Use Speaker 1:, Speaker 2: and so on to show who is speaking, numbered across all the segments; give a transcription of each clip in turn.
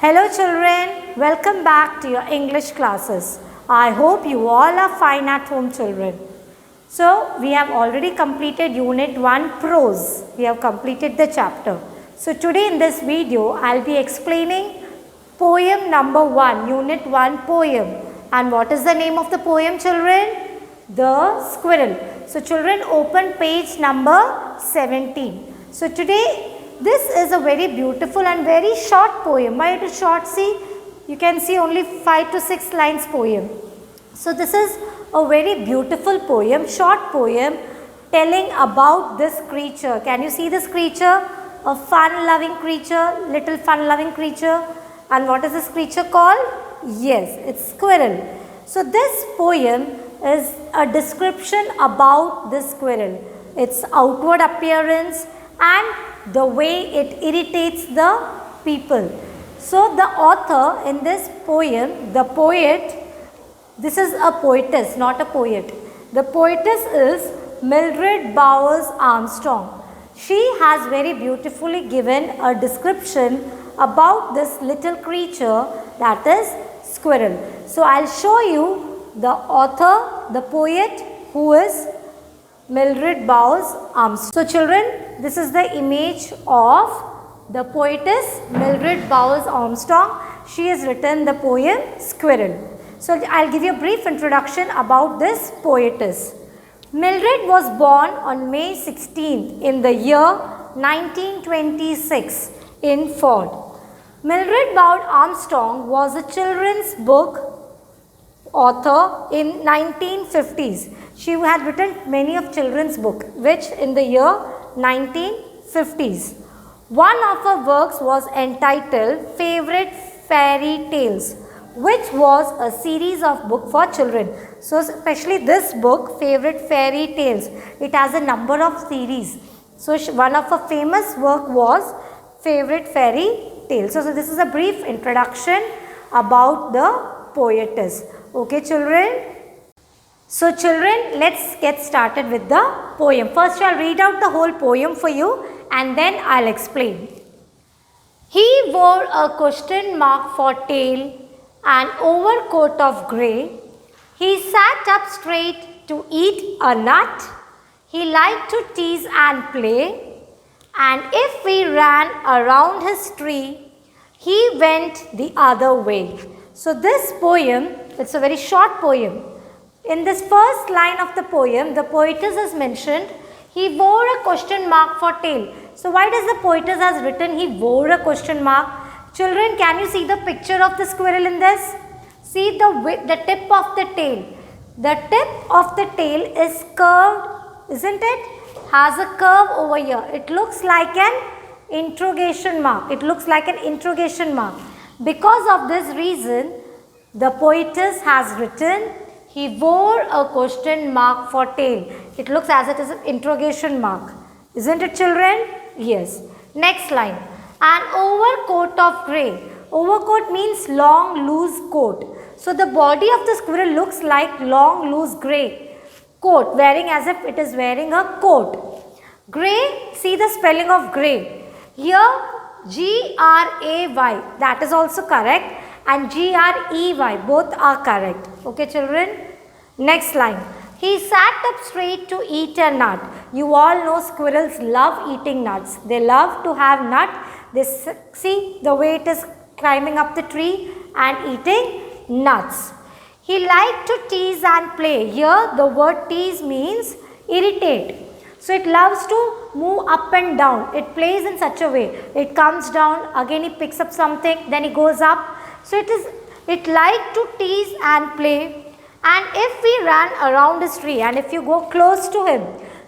Speaker 1: Hello children, welcome back to your English classes. I hope you all are fine at home children. So we have already completed Unit 1 Prose. We have completed the chapter. So today in this video I will be explaining poem number 1, Unit 1 poem. And what is the name of the poem children? The Squirrel. So children open page number 17. So today this is a very beautiful and very short poem. Why it is short? See, you can see only 5 to 6 lines poem. So this is a very beautiful poem, short poem telling about this creature. Can you see this creature? A fun-loving creature, little fun-loving creature. And what is this creature called? Yes, it's squirrel. So this poem is a description about this squirrel, its outward appearance and the way it irritates the people. So the author in this poem, the poet, this is a poetess, not a poet. The poetess is Mildred Bowers Armstrong. She has very beautifully given a description about this little creature, that is squirrel. So I'll show you the author, the poet, who is Mildred Bowers Armstrong. So children, this is the image of the poetess Mildred Bowers Armstrong. She has written the poem Squirrel. So I'll give you a brief introduction about this poetess. Mildred was born on May 16th in the year 1926 in Ford. Mildred Bowers Armstrong was a children's book author in 1950s. She had written many of children's books, which in the year 1950s. One of her works was entitled Favorite Fairy Tales, which was a series of books for children. So especially this book, Favorite Fairy Tales, it has a number of series. So one of her famous work was Favorite Fairy Tales. So this is a brief introduction about the poetess. Okay children? So children, let's get started with the poem. First I'll read out the whole poem for you and then I'll explain. He wore a question mark for tail, an overcoat of grey. He sat up straight to eat a nut. He liked to tease and play. And if we ran around his tree, he went the other way. So this poem, it's a very short poem. In this first line of the poem, the poetess has mentioned, he wore a question mark for tail. So why does the poetess has written he wore a question mark? Children, can you see the picture of the squirrel in this? See the tip of the tail. The tip of the tail is curved, isn't it? Has a curve over here. It looks like an interrogation mark. It looks like an interrogation mark. Because of this reason, the poetess has written, he wore a question mark for tail. It looks as it is an interrogation mark. Isn't it children? Yes. Next line. An overcoat of grey. Overcoat means long loose coat. So the body of the squirrel looks like long loose grey coat, wearing as if it is wearing a coat. Grey, see the spelling of grey. Here G-R-A-Y, that is also correct, and G-R-E-Y, both are correct. Okay children? Next line. He sat up straight to eat a nut. You all know squirrels love eating nuts. They love to have nut. They see the way it is climbing up the tree and eating nuts. He liked to tease and play. Here the word tease means irritate. So it loves to move up and down. It plays in such a way. It comes down, again he picks up something, then he goes up. So it liked to tease and play. And if we ran around his tree and if you go close to him,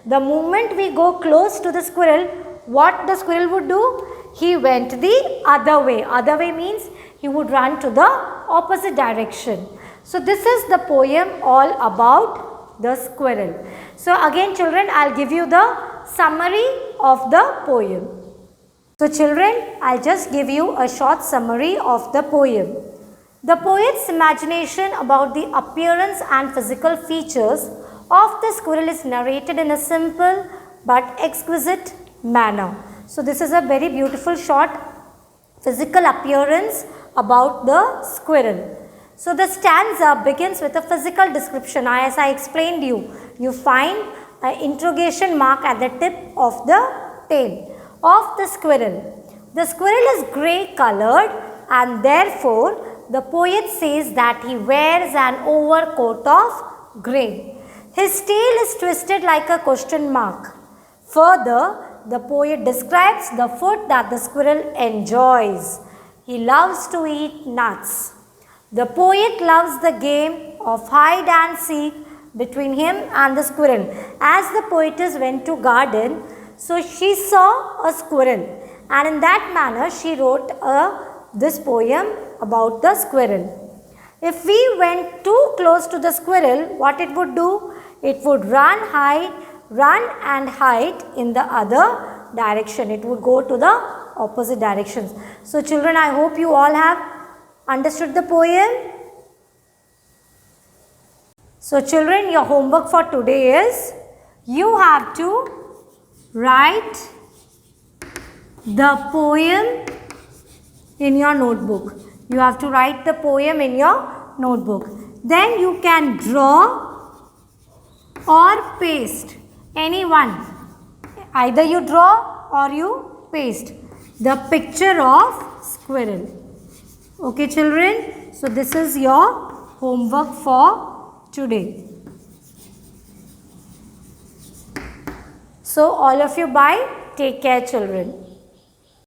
Speaker 1: the moment we go close to the squirrel, what the squirrel would do? He went the other way. Other way means he would run to the opposite direction. So this is the poem all about the squirrel. So again children, I'll give you the summary of the poem. So children, I'll just give you a short summary of the poem. The poet's imagination about the appearance and physical features of the squirrel is narrated in a simple but exquisite manner. So this is a very beautiful short physical appearance about the squirrel. So the stanza begins with a physical description. As I explained you find an interrogation mark at the tip of the tail of the squirrel. The squirrel is grey colored, and therefore the poet says that he wears an overcoat of grey. His tail is twisted like a question mark. Further, the poet describes the food that the squirrel enjoys. He loves to eat nuts. The poet loves the game of hide and seek between him and the squirrel. As the poetess went to garden, so she saw a squirrel, and in that manner she wrote this poem about the squirrel. If we went too close to the squirrel, what it would do? It would run and hide in the other direction. It would go to the opposite directions. So children, I hope you all have understood the poem. So children, your homework for today is you have to write the poem in your notebook. You have to write the poem in your notebook. Then you can draw or paste any one. Either you draw or you paste the picture of squirrel. Okay children, so this is your homework for today. So all of you bye. Take care children.